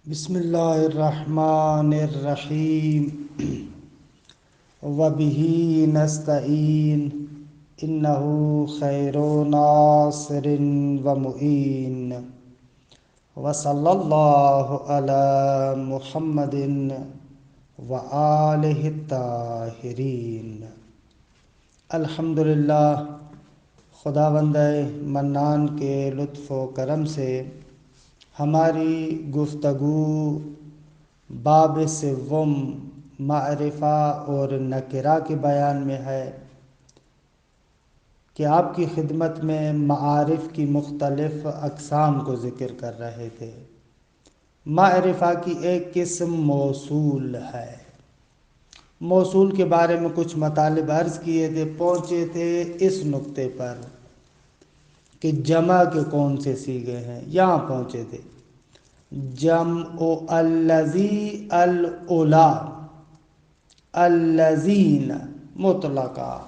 بسم اللہ الرحمن الرحیم وبہ نستعین انہ خیر ناصر ومعین وصلی اللہ علی محمد وآلہ الطاہرین۔ الحمدللہ، خداوند منان کے لطف و کرم سے ہماری گفتگو باب سوم معرفہ اور نکرہ کے بیان میں ہے کہ آپ کی خدمت میں معارف کی مختلف اقسام کو ذکر کر رہے تھے۔ معرفہ کی ایک قسم موصول ہے۔ موصول کے بارے میں کچھ مطالب عرض کیے تھے، پہنچے تھے اس نقطے پر کہ جمع کے کون سے صیغے ہیں۔ یہاں پہنچے تھے جمع الذی الاولی الذین مطلقہ،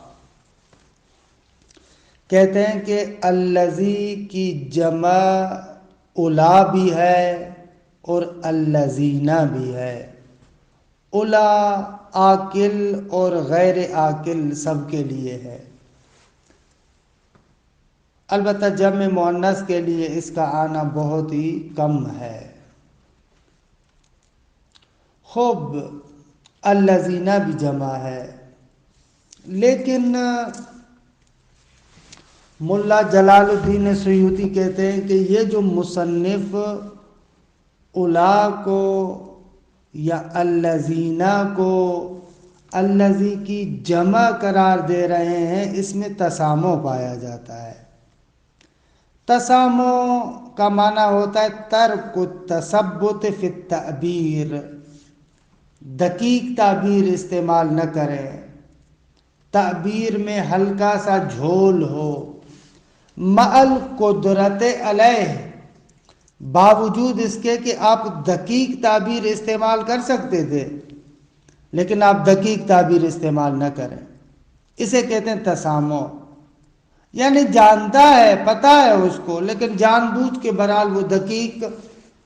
کہتے ہیں کہ الذی کی جمع اولا بھی ہے اور الذین بھی ہے۔ اولا عاقل اور غیر عاقل سب کے لیے ہے، البتہ جمع مؤنث کے لیے اس کا آنا بہت ہی کم ہے۔ خوب الذین بھی جمع ہے، لیکن ملا جلال الدین سیوطی کہتے ہیں کہ یہ جو مصنف اولا کو یا الذین کو الذی کی جمع قرار دے رہے ہیں، اس میں تسامح پایا جاتا ہے۔ تسامح کا معنی ہوتا ہے ترک التثبت فی التعبیر، دقیق تعبیر استعمال نہ کریں، تعبیر میں ہلکا سا جھول ہو، مع القدرت علیہ، باوجود اس کے کہ آپ دقیق تعبیر استعمال کر سکتے تھے لیکن آپ دقیق تعبیر استعمال نہ کریں، اسے کہتے ہیں تسامح۔ یعنی جانتا ہے، پتہ ہے اس کو، لیکن جان بوجھ کے بہرحال وہ دقیق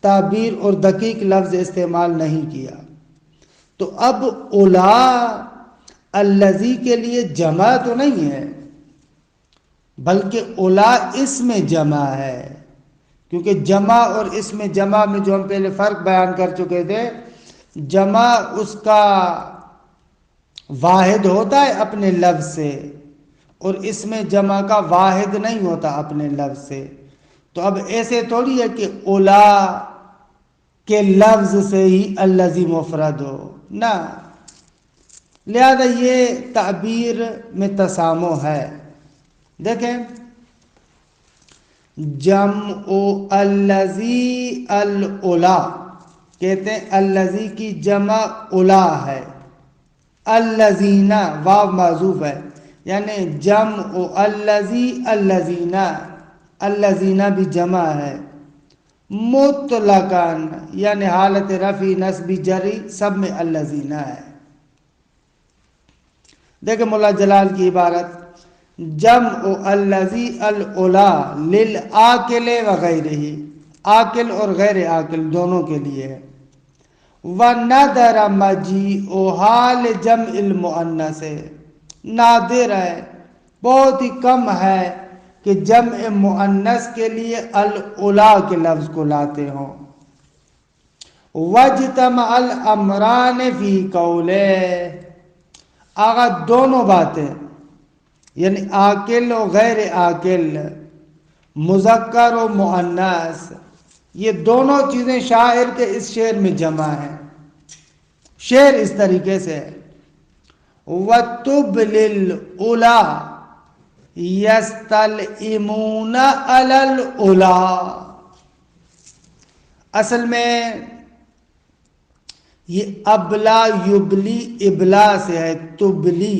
تعبیر اور دقیق لفظ استعمال نہیں کیا۔ تو اب اولا الذی کے لیے جمع تو نہیں ہے، بلکہ اولا اسم جمع ہے، کیونکہ جمع اور اسم جمع میں جو ہم پہلے فرق بیان کر چکے تھے، جمع اس کا واحد ہوتا ہے اپنے لفظ سے اور اسم جمع کا واحد نہیں ہوتا اپنے لفظ سے۔ تو اب ایسے تھوڑی ہے کہ اولا کے لفظ سے ہی الذی مفرد ہو، نہ، لہذا یہ تعبیر میں تسامح ہے۔ دیکھیں جمع الذی الاولی، کہتے ہیں الذی کی جمع اولا ہے، الذین واو معذوف ہے، یعنی جمع الذی الذین، الذین بھی جمع ہے، مطلقاً یعنی حالت رفع نصب جری سب میں الذین ہے۔ دیکھیں مولا جلال کی عبارت جمع الذی الاولی للعاقل وغیرہ، عاقل اور غیر عاقل دونوں کے لیے ہے۔ وَنَدَرَ مَجِيءُهَا لِجَمْعِ الْمُؤَنَّثِ، نادر ہے، بہت ہی کم ہے کہ جمع مؤنث کے لیے الاولی کے لفظ کو لاتے ہوں۔ وَاجْتَمَعَ الْأَمْرَانِ فِي قَوْلِهِ، اگر دونوں باتیں یعنی عاقل و غیر عاقل، مذکر و مؤنث، یہ دونوں چیزیں شاعر کے اس شعر میں جمع ہیں۔ شعر اس طریقے سے ہے وَتُبْلِ الْأُولَى يَسْتَلْئِمُونَ عَلَى الْأُولَى، اصل میں یہ ابلا یبلی ابلا سے ہے، تبلی،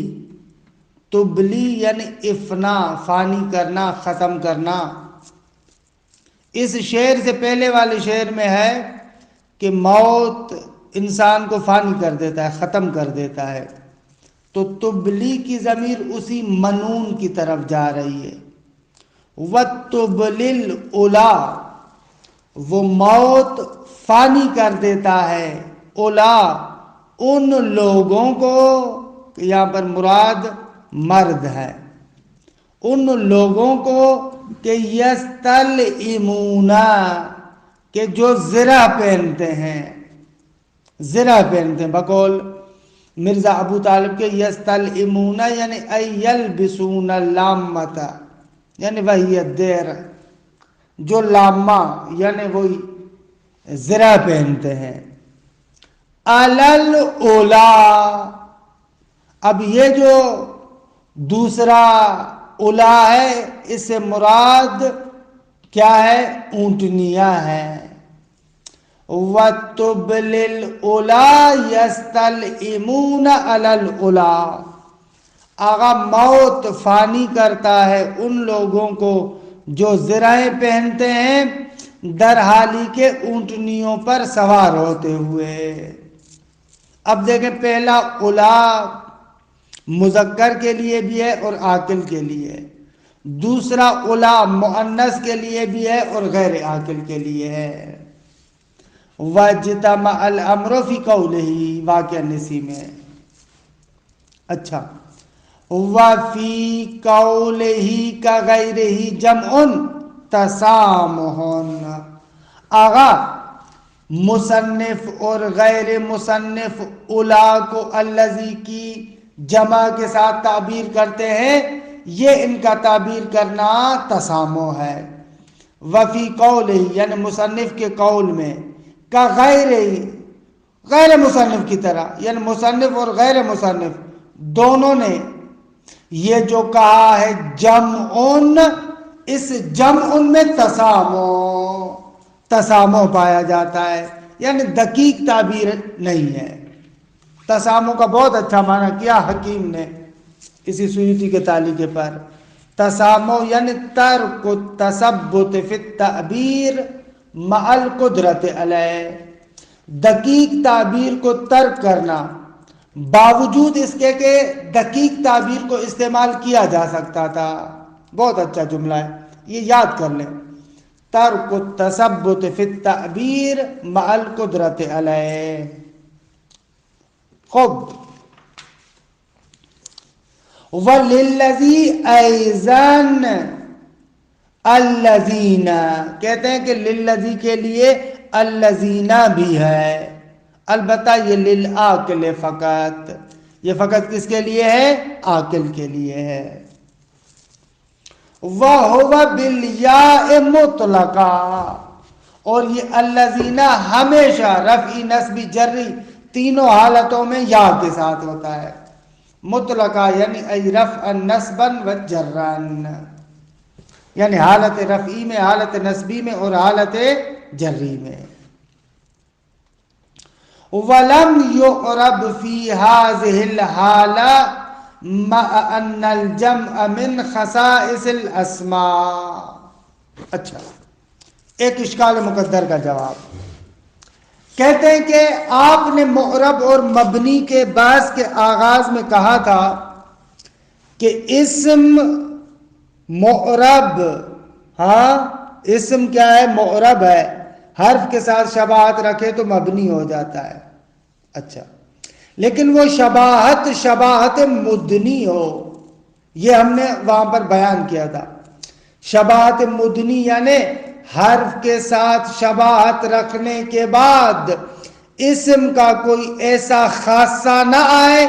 تبلی یعنی افنا، فانی کرنا، ختم کرنا۔ اس شعر سے پہلے والے شعر میں ہے کہ موت انسان کو فانی کر دیتا ہے، ختم کر دیتا ہے، تو تبلی کی ضمیر اسی منون کی طرف جا رہی ہے۔ وَتُبْلِ الْأُولَى، وہ موت فانی کر دیتا ہے اولا ان لوگوں کو، یہاں پر مراد مرد ہے، ان لوگوں کو کہ یستلئمون، کہ جو زرہ پہنتے ہیں، زرہ پہنتے ہیں، بقول مرزا ابو طالب کے یستلئمون یعنی یلبسون اللامۃ، یعنی وہی الدیر، جو لامہ یعنی وہی زرہ پہنتے ہیں۔ علل اولا، اب یہ جو دوسرا اولا ہے اس سے مراد کیا ہے؟ اونٹنیاں ہیں۔ وَتُبْلِ الْأُولَا يَسْتَلْئِمُونَ عَلَى الْأُولَا، آغا موت فانی کرتا ہے ان لوگوں کو جو زرہیں پہنتے ہیں در حالی کے اونٹنیوں پر سوار ہوتے ہوئے۔ اب دیکھیں پہلا اولا مذکر کے لیے بھی ہے اور عاقل کے لیے، دوسرا اولا مؤنث کے لیے بھی ہے اور غیر عاقل کے لیے ہے۔ وَاجْتَمَعَ الْأَمْرُ فِي قَوْلِهِ، واقعہ نسی میں۔ اچھا، وَفِي قَوْلِهِ كَغَيْرِهِ جَمْعٌ تَسَامُحٌ، آغا مصنف اور غیر مصنف اولا کو الذی کی جمع کے ساتھ تعبیر کرتے ہیں، یہ ان کا تعبیر کرنا تسامح ہے۔ وفی قولہ یعنی مصنف کے قول میں، کا غیر مصنف کی طرح، یعنی مصنف اور غیر مصنف دونوں نے یہ جو کہا ہے جمعن، اس جمعن میں تسامح پایا جاتا ہے، یعنی دقیق تعبیر نہیں ہے۔ تسامح کا بہت اچھا معنی کیا حکیم نے اسی سیوطی کے تعلیق پر۔ تسامح یعنی ترک التثبت فی التعبیر مع القدرت علیہ، دقیق تعبیر کو ترک کرنا باوجود اس کے کہ دقیق تعبیر کو استعمال کیا جا سکتا تھا۔ بہت اچھا جملہ ہے، یہ یاد کر لیں، ترک التثبت فی التعبیر مع القدرت علیہ۔ خوب، وَلِلَّذِي أَيْزَنْ الَّذِينَ، کہتے ہیں کہ للذی کے لیے الذین بھی ہے، البتہ یہ للعاقل فقط، یہ فقط کس کے لیے ہے؟ عاقل کے لیے ہے۔ وَهُوَ بِالْيَاءِ مُطْلَقًا، اور یہ الذین ہمیشہ رفعی نصبی جری تینوں حالتوں میں یا کے ساتھ ہوتا ہے۔ مطلقہ یعنی ای رفعا نصبا و جران، یعنی حالت رفعی میں، حالت نصبی میں اور حالت جری میں۔ وَلَمْ يُعْرَبْ فِي هَذِهِ الْحَالَةِ مَعَ أَنَّ الْجَمْعَ مِنْ خَصَائِصِ الْأَسْمَاءِ۔ اچھا، ایک اشکال مقدر کا جواب۔ کہتے ہیں کہ آپ نے معرب اور مبنی کے بحث کے آغاز میں کہا تھا کہ اسم معرب، ہاں اسم کیا ہے؟ معرب ہے، حرف کے ساتھ شباہت رکھے تو مبنی ہو جاتا ہے۔ اچھا، لیکن وہ شباہت مدنی ہو، یہ ہم نے وہاں پر بیان کیا تھا۔ شباہت مدنی یعنی حرف کے ساتھ شباہت رکھنے کے بعد اسم کا کوئی ایسا خاصہ نہ آئے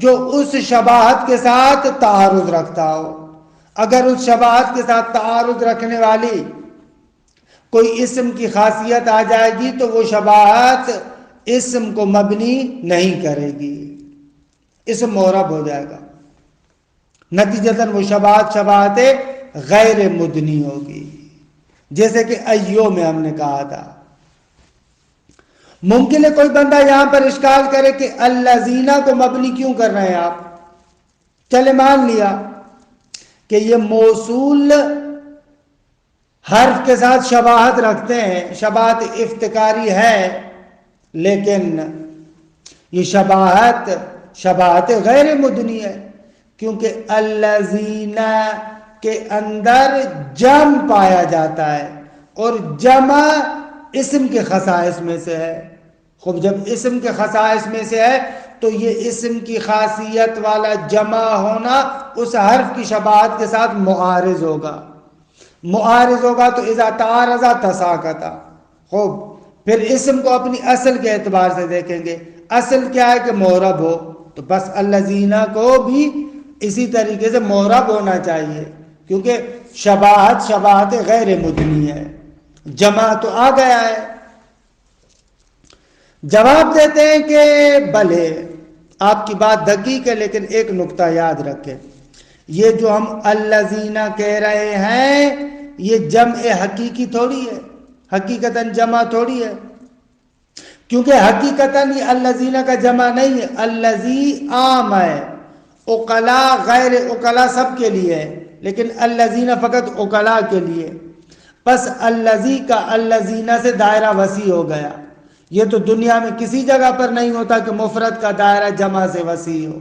جو اس شباہت کے ساتھ تعارض رکھتا ہو۔ اگر اس شباہت کے ساتھ تعارض رکھنے والی کوئی اسم کی خاصیت آ جائے گی تو وہ شباہت اسم کو مبنی نہیں کرے گی، اسم معرب ہو جائے گا، نتیجتاً وہ شباہت غیر مدنی ہوگی، جیسے کہ ایو میں ہم نے کہا تھا۔ ممکن ہے کوئی بندہ یہاں پر اشکال کرے کہ الذین کو مبنی کیوں کر رہے ہیں آپ؟ چلے مان لیا کہ یہ موصول حرف کے ساتھ شباہت رکھتے ہیں، شباہت افتکاری ہے، لیکن یہ شباہت غیر مدنی ہے، کیونکہ الذین کے اندر جمع پایا جاتا ہے، اور جمع اسم کے خصائص میں سے ہے۔ خوب جب اسم کے خصائص میں سے ہے تو یہ اسم کی خاصیت والا جمع ہونا اس حرف کی شباہت کے ساتھ معارض ہوگا۔ معارض ہوگا تو اذا تعارض تساقطا۔ خوب پھر اسم کو اپنی اصل کے اعتبار سے دیکھیں گے، اصل کیا ہے کہ معرب ہو، تو بس الذین کو بھی اسی طریقے سے معرب ہونا چاہیے، کیونکہ شباہت غیر مدنی ہے، جمع تو آ گیا ہے۔ جواب دیتے ہیں کہ بھلے آپ کی بات دقیق ہے، لیکن ایک نقطہ یاد رکھیں، یہ جو ہم الذین کہہ رہے ہیں یہ جمع حقیقی تھوڑی ہے، حقیقتاً جمع تھوڑی ہے، کیونکہ حقیقتاً یہ الذین کا جمع نہیں ہے، الذی عام ہے، عقلا غیر عقلا سب کے لیے ہے، لیکن الذین فقط عقلا کے لیے۔ پس الذی کا الذین سے دائرہ وسیع ہو گیا۔ یہ تو دنیا میں کسی جگہ پر نہیں ہوتا کہ مفرد کا دائرہ جمع سے وسیع ہو۔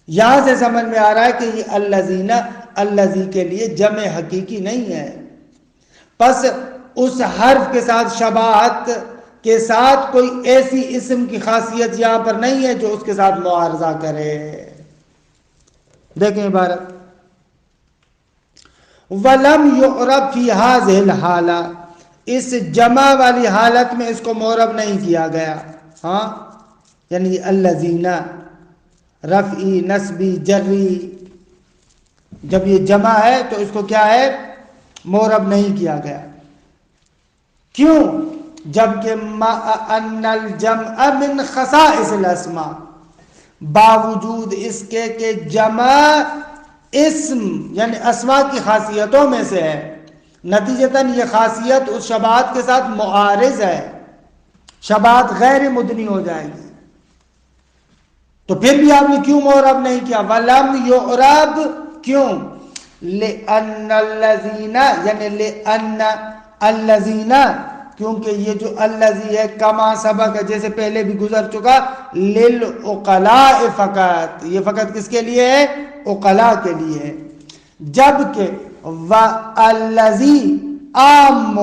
یہاں سے سمجھ میں آ رہا ہے کہ یہ الذین الذی کے لیے جمع حقیقی نہیں ہے۔ پس اس حرف کے ساتھ شباہت کے ساتھ کوئی ایسی اسم کی خاصیت یہاں پر نہیں ہے جو اس کے ساتھ معارضہ کرے۔ دیکھیں عبارت، وَلَمْ يُعْرَبْ فِي هَذِهِ الْحَالَةِ، اس جمع والی حالت میں اس کو معرب نہیں کیا گیا، ہاں یعنی الذین رفعی نصبی جری، جب یہ جمع ہے تو اس کو کیا ہے، معرب نہیں کیا گیا۔ کیوں؟ جبکہ ان الجمع من خصائص الاسماء، باوجود اس کے کہ جمع اسم یعنی اسماء کی خاصیتوں میں سے ہے، نتیجتاً یہ خاصیت اس شباہت کے ساتھ معارض ہے، شباہت غیر مدنی ہو جائے گی۔ تو پھر بھی آپ نے کیوں معرب نہیں کیا؟ وَلَمْ يُعْرَبْ، کیوں؟ لِأَنَّ الَّذِينَ یعنی لِأَنَّ الَّذِينَ، کیونکہ یہ جو الذی ہے کما سبق، جیسے پہلے بھی گزر چکا، لِلْعُقَلَاءِ فقط، یہ فقط کس کے لیے ہے؟ عقلاء کے لیے ہے۔ جبکہ وَالَّذِي عَامٌ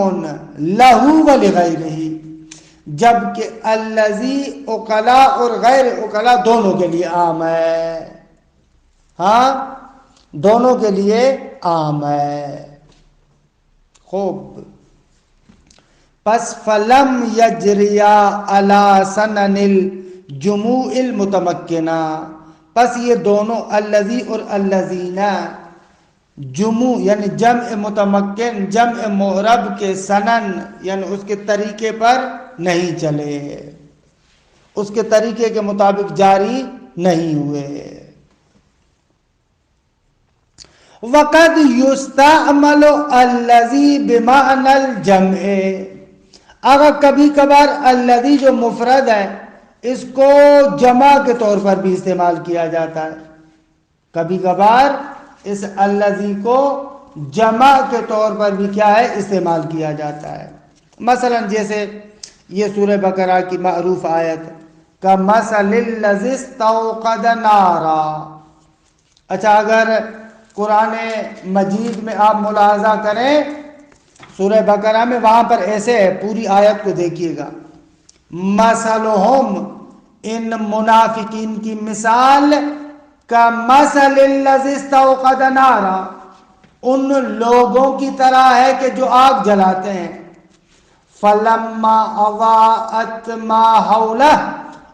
لَهُ وَلِغَيْرِهِ، جبکہ الذی عقلاء اور غیر عقلاء دونوں کے لیے عام ہے، ہاں دونوں کے لیے عام ہے۔ خوب، پس فلم یجریا علی سنن الجموع المتمکنہ، پس یہ دونوں الذی اور الذین جموع یعنی جمع متمکن، جمع معرب کے سنن یعنی اس کے طریقے پر نہیں چلے، اس کے طریقے کے مطابق جاری نہیں ہوئے۔ وَقَدْ يُسْتَعْمَلُ الَّذِي بِمَعْنَى الْجَمْعِ، اگر کبھی کبھار الذی جو مفرد ہے اس کو جمع کے طور پر بھی استعمال کیا جاتا ہے، کبھی کبھار اس الذی کو جمع کے طور پر بھی کیا ہے، استعمال کیا جاتا ہے۔ مثلا جیسے یہ سورہ بقرہ کی معروف آیت کَمَثَلِ الَّذِي اسْتَوْقَدَ نَارًا۔ اچھا، اگر قرآن مجید میں آپ ملاحظہ کریں سورہ بقرہ میں، وہاں پر ایسے ہے، پوری آیت کو دیکھیے گا، مثلہم، ان منافقین کی مثال، کَمَثَلِ الَّذِي اسْتَوْقَدَ نَارًا، ان لوگوں کی طرح ہے کہ جو آگ جلاتے ہیں، فَلَمَّا أَضَاءَتْ مَا حَوْلَهُ،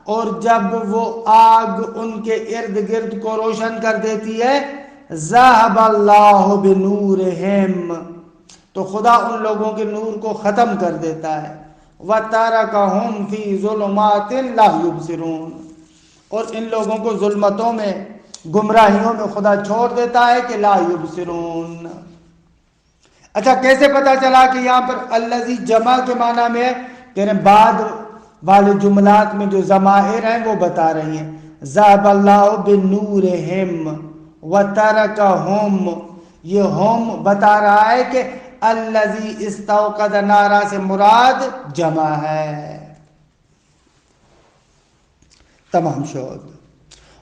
اور جب وہ آگ ان کے ارد گرد کو روشن کر دیتی ہے، ذَهَبَ اللَّهُ بِنُورِهِمْ، تو خدا ان لوگوں کے نور کو ختم کر دیتا ہے، وَتَرَكَهُمْ فِي ظُلُمَاتٍ لَا يُبْصِرُونَ، اور ان لوگوں کو ظلمتوں میں، گمراہیوں میں خدا چھوڑ دیتا ہے کہ لا یبصرون۔ اچھا، کیسے پتا چلا کہ یہاں پر الذی جمع کے معنی میں ہے؟ کہ بعد والے جملات میں جو ضمائر ہیں وہ بتا رہی ہیں، ذَهَبَ اللَّهُ بِنُورِهِمْ وَتَرَكَهُمْ، یہ ہم بتا رہا ہے کہ الذی استوقد نارا سے مراد جمع ہے۔ تمام شد۔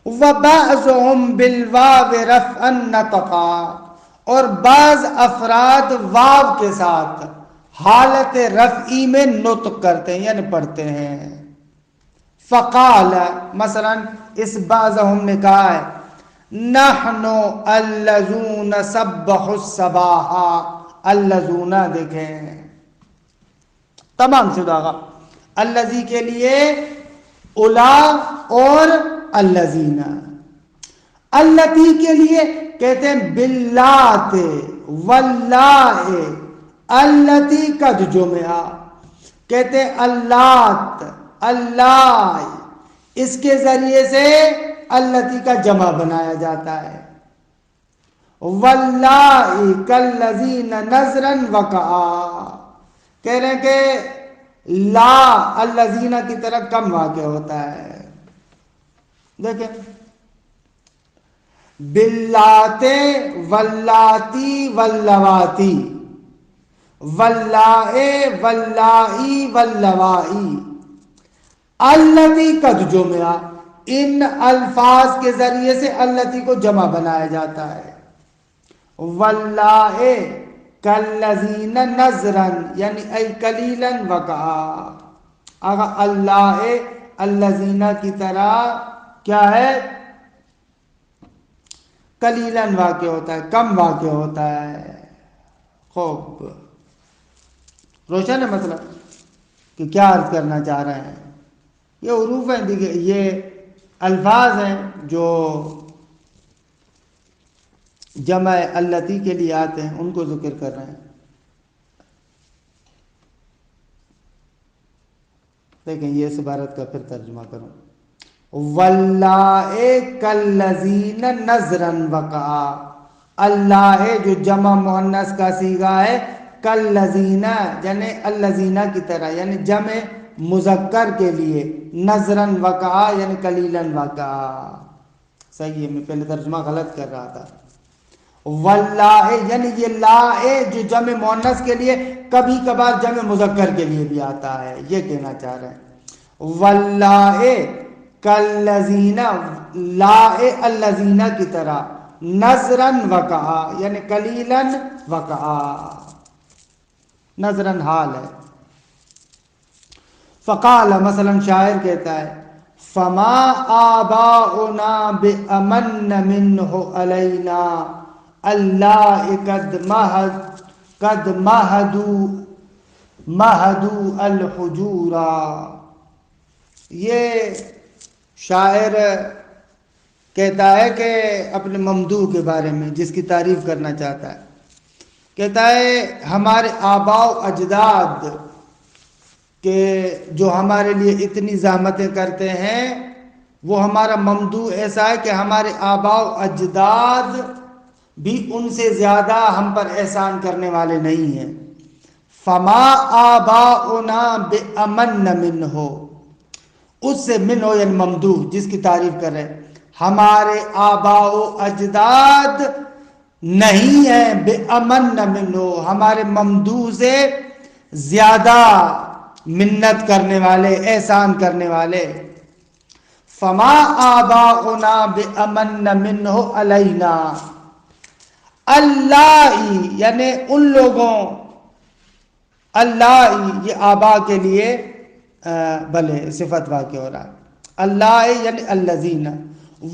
وَبَعْضُهُمْ بِالْوَاوِ رَفْعًا نَطَقًا، اور بعض افراد واو کے ساتھ حالت رفعی میں نطق کرتے ہیں یعنی پڑھتے ہیں. فقال مثلا اس بعض ہم نے کہا ہے نحن الذون سبحوا الصباح. الذون دیکھیں تمام شدہ گا. الذی کے لیے الا اور الذین. اللتی کے لیے کہتے ہیں باللات واللہ. اللتی قد جمعہ کہتے ہیں اللات اللہ. اس کے ذریعے سے اللتی کا جمع بنایا جاتا ہے. واللہ کالذین نذرا وقعا کہہ رہے ہیں کہ لا الذین کی طرح کم واقع ہوتا ہے. دیکھیں باللات واللاتی واللواتی واللائے واللائی واللوائی. اللتی قد جمعہ ان الفاظ کے ذریعے سے اللتی کو جمع بنایا جاتا ہے. واللائے کالذین نذرا یعنی ای قلیلا وقعا. اگر اللہ الذین کی طرح کیا ہے قلیلا واقع ہوتا ہے کم واقع ہوتا ہے. خوب روشن ہے مطلب کہ کیا عرض کرنا چاہ رہے ہیں. یہ حروف ہیں دیکھیں یہ الفاظ ہیں جو جمع اللتی کے لیے آتے ہیں ان کو ذکر کر رہے ہیں. دیکھیں یہ اس عبارت کا پھر ترجمہ کروں. واللائے کالذین نذرا وقعا. اللہ جو جمع مؤنث کا صیغہ ہے کالذین یعنی الذین کی طرح یعنی جمع مذکر کے لیے نذرا وقعا یعنی قلیلا وقعا. صحیح ہے میں پہلے ترجمہ غلط کر رہا تھا. واللہ یعنی یہ لا جو جمع مؤنث کے لیے کبھی کبھار جمع مذکر کے لیے بھی آتا ہے یہ کہنا چاہ رہے ہیں. واللہ کالذین لا الذین کی طرح نذرا وقعا یعنی قلیلا وقعا. نذرا حال ہے. فقال مثلا شاعر کہتا ہے فما آباؤنا بأمن منہ علینا اللہ قد مہدو الحجورا. یہ شاعر کہتا ہے کہ اپنے ممدوح کے بارے میں جس کی تعریف کرنا چاہتا ہے کہتا ہے ہمارے آباء و اجداد کہ جو ہمارے لیے اتنی زحمتیں کرتے ہیں وہ ہمارا ممدوح ایسا ہے کہ ہمارے آباء و اجداد بھی ان سے زیادہ ہم پر احسان کرنے والے نہیں ہیں. فما آباؤنا بأمن منہ اس سے من ہو یعنی ممدوح جس کی تعریف کر رہے ہمارے آباء و اجداد نہیں ہیں بأمن منہ ہمارے ممدوح سے زیادہ منت کرنے والے احسان کرنے والے. فما آباؤنا بأمن منہ علینا. اللہ یعنی ان لوگوں اللہ یہ آبا کے لیے بھلے صفت واقع ہو رہا ہے. اللہ یعنی الذین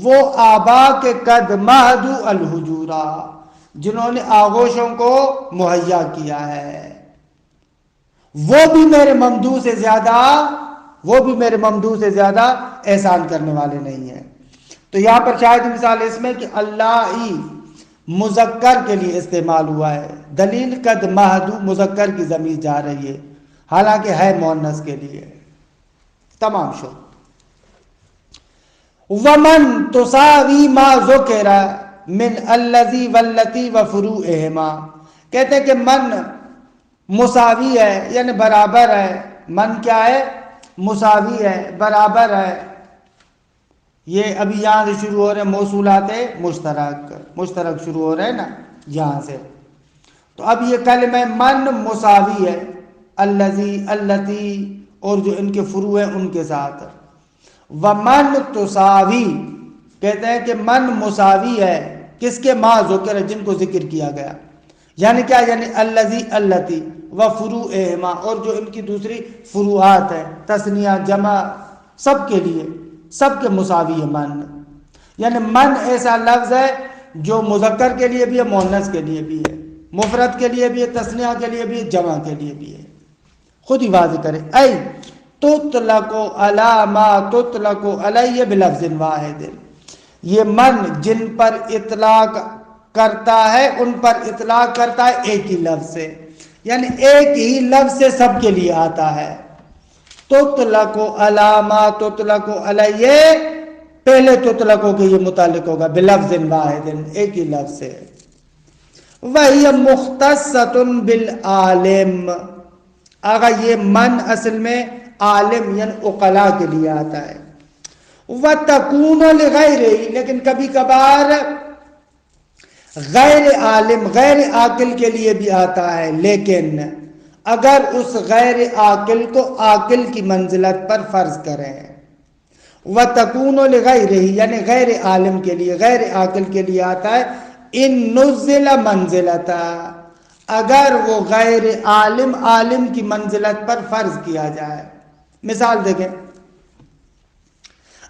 وہ آبا کے قد مہدو الحجورا جنہوں نے آغوشوں کو مہیا کیا ہے وہ بھی میرے ممدوح سے زیادہ احسان کرنے والے نہیں ہیں. تو یہاں پر شاید مثال اس میں کہ اللہ مذکر کے لیے استعمال ہوا ہے. دلیل قد مہدو مذکر کی ضمیر جا رہی ہے حالانکہ ہے مؤنث کے لیے. تمام شد. ومن تساوی ما ذکر من الذی واللتی وفروعہما کہتے ہیں کہ من مساوی ہے یعنی برابر ہے. من کیا ہے مساوی ہے برابر ہے. یہ ابھی یہاں سے شروع ہو رہے ہیں موصولات مشترک شروع ہو رہے ہیں نا یہاں سے. تو اب یہ کلمہ من مساوی ہے الذی اللتی اور جو ان کے فروع ہیں ان کے ساتھ. ومن تساوی کہتے ہیں کہ من مساوی ہے کس کے ما ذکر جن کو ذکر کیا گیا. یعنی کیا؟ یعنی الذی اللتی و فروعہما، اور جو ان کی دوسری فروعات ہیں، تثنیہ جمع سب کے لیے، سب کے مساوی ہے من. یعنی من ایسا لفظ ہے جو مذکر کے لیے بھی ہے، مؤنث کے لیے بھی ہے، مفرد کے لیے بھی ہے، تثنیہ کے لیے بھی ہے، جمع کے لیے بھی ہے. خود ہی واضح کرے. ای تطلق علی ما تطلق علیہ بلفظ واحد، یہ من جن پر اطلاق کرتا ہے ان پر اطلاق کرتا ہے ایک ہی لفظ سے، یعنی ایک ہی لفظ سے سب کے لیے آتا ہے. تطلق علی ما تطلق علیہ، پہلے تطلق کے یہ متعلق ہوگا بلفظ واحد، ایک ہی لفظ سے. وَهِيَ مُخْتَصَّةٌ بِالْعَالِمِ، آگا یہ من اصل میں عالم یعنی عقلاء کے لیے آتا ہے. وَتَكُونُ لِغَيْرِهِ، لیکن کبھی کبھار غیر عالم غیر عاقل کے لیے بھی آتا ہے، لیکن اگر اس غیر عاقل کو عاقل کی منزلت پر فرض کریں. وَتَكُونُ لِغَيْرِهِ یعنی غیر عالم کے لیے، غیر عاقل کے لیے آتا ہے. ان نزل منزلتا، اگر وہ غیر عالم عالم کی منزلت پر فرض کیا جائے. مثال دیکھیں،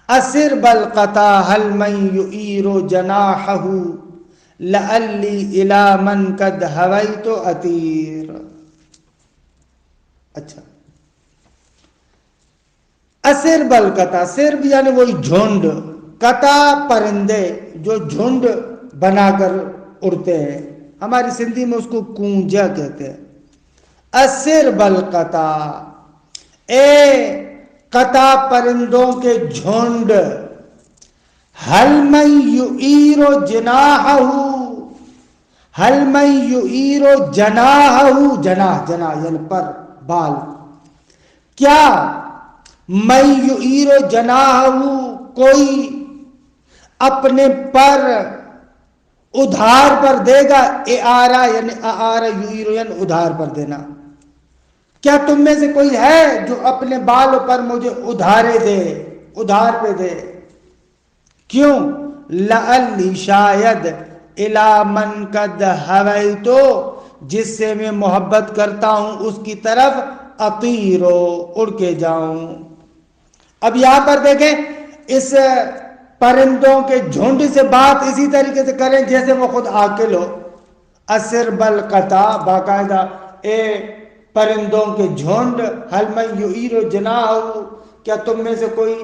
اسر بالقطا هل من يؤير جناحه لعلی الی من قد ہویت اطیر. اچھا، اسر بالقطا، سرب یعنی وہی جھنڈ، قطا پرندے جو جھنڈ بنا کر اڑتے ہیں، ہماری سندھی میں اس کو کونجا کہتے ہیں. اسر بالقطا، اے قطا پرندوں کے جھنڈ، حل من یعیر جناحہ، حل من یعیر جناحہ، جناح جناح یعنی پر بال، کیا من یعیر جناحہ کوئی اپنے پر ادھار پر دے گا. اعارہ یعنی اعارہ یعیر یعنی ادھار پر دینا. کیا تم میں سے کوئی ہے جو اپنے بالوں پر مجھے ادھارے دے، ادھار پہ دے؟ کیوں؟ لعلی شاید، الی من قد ہویتو جس سے میں محبت کرتا ہوں اس کی طرف، اطیرو اڑ کے جاؤں. اب یہاں پر دیکھیں، اس پرندوں کے جھنڈ سے بات اسی طریقے سے کریں جیسے وہ خود عاقل ہو. اسر بالقطا، باقاعدہ اے پرندوں کے جھنڈ، حل من یعیر جناحہ کیا تم میں سے کوئی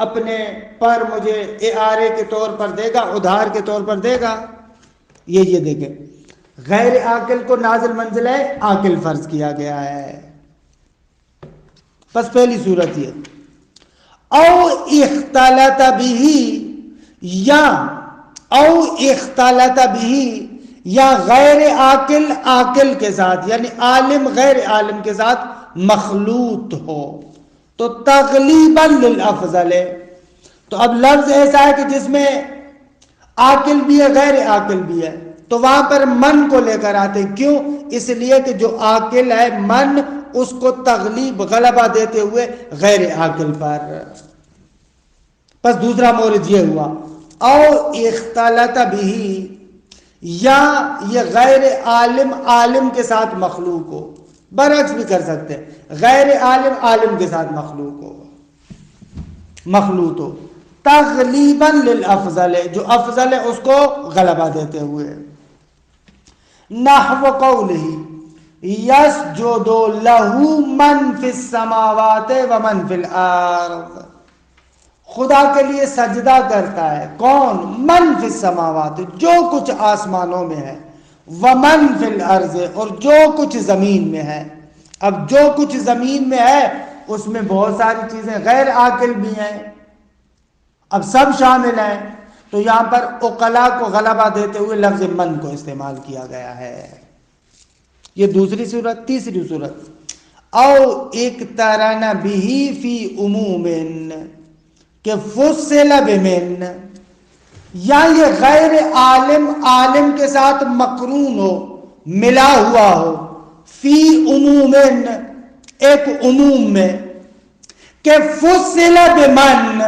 اپنے پر مجھے اعارے کے طور پر دے گا، ادھار کے طور پر دے گا. یہ دیکھیں، غیر عاقل کو نازل منزلہ عاقل فرض کیا گیا ہے. بس پہلی صورت یہ. او اختلط به، یا او اختلط به، یا غیر عاقل عاقل کے ساتھ یعنی عالم غیر عالم کے ساتھ مخلوط ہو تو تغلیباً للافضل ہے. تو اب لفظ ایسا ہے کہ جس میں عاقل بھی ہے غیر عاقل بھی ہے، تو وہاں پر من کو لے کر آتے. کیوں؟ اس لیے کہ جو عاقل ہے من اس کو تغلیب غلبہ دیتے ہوئے غیر عاقل پر. بس دوسرا مورد یہ ہوا، او اختلط به، یا یہ غیر عالم عالم کے ساتھ مخلوق ہو. برعکس بھی کر سکتے ہیں، غیر عالم عالم کے ساتھ مخلوق ہو، مخلوط ہو. تغلیباً للافضل، جو افضل ہے اس کو غلبہ دیتے ہوئے. نحو قولہ یسجد لہ من فی السماوات ومن فی الارض، خدا کے لیے سجدہ کرتا ہے کون؟ من فی السماوات، جو کچھ آسمانوں میں ہے، ومن فی الارض، اور جو کچھ زمین میں ہے. اب جو کچھ زمین میں ہے اس میں بہت ساری چیزیں غیر عاقل بھی ہیں، اب سب شامل ہیں. تو یہاں پر عقلاء کو غلبہ دیتے ہوئے لفظ من کو استعمال کیا گیا ہے. یہ دوسری صورت. تیسری صورت، او اقترن بہ فی عموم، کہ فصل بمن، یا یہ غیر عالم عالم کے ساتھ مقرون ہو، ملا ہوا ہو، فی عموم ایک عموم میں، کہ فصل بمن.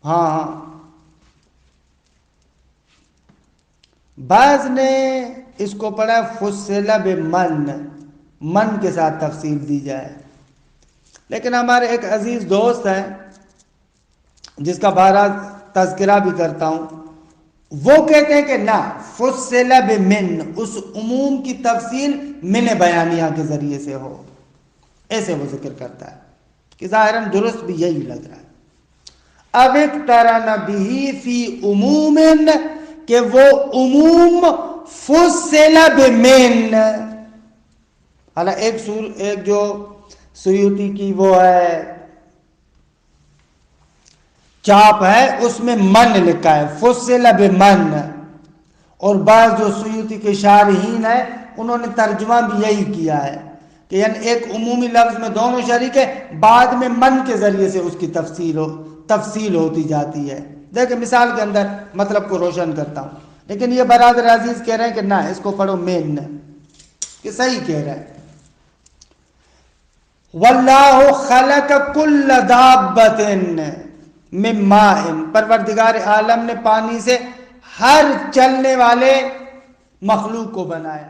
ہاں بعض نے اس کو پڑھا فصل بمن، من کے ساتھ تفصیل دی جائے، لیکن ہمارے ایک عزیز دوست ہیں جس کا بہرحال تذکرہ بھی کرتا ہوں، وہ کہتے ہیں کہ نہ، فصل بمن، اس عموم کی تفصیل من بیانیہ کے ذریعے سے ہو، ایسے وہ ذکر کرتا ہے کہ ظاہراً درست بھی یہی لگ رہا ہے۔ اب اقترن بھی فی عموم، کہ وہ عموم فصل بمن، حالانکہ ایک جو سیوطی کی وہ ہے چاپ ہے، اس میں من لکھا ہے، فصل بمن، اور بعض جو سیوطی کے شارحین ہیں انہوں نے ترجمہ بھی یہی کیا ہے کہ یعنی ایک عمومی لفظ میں دونوں شریک ہے، بعد میں من کے ذریعے سے اس کی تفصیل ہوتی جاتی ہے۔ دیکھیں مثال کے اندر مطلب کو روشن کرتا ہوں، لیکن یہ برادر عزیز کہہ رہے ہیں کہ نہ، اس کو پڑھو مین، کہ صحیح کہہ رہے ہیں۔ واللہ خلق کل دابۃ من ماء، پروردگار عالم نے پانی سے ہر چلنے والے مخلوق کو بنایا۔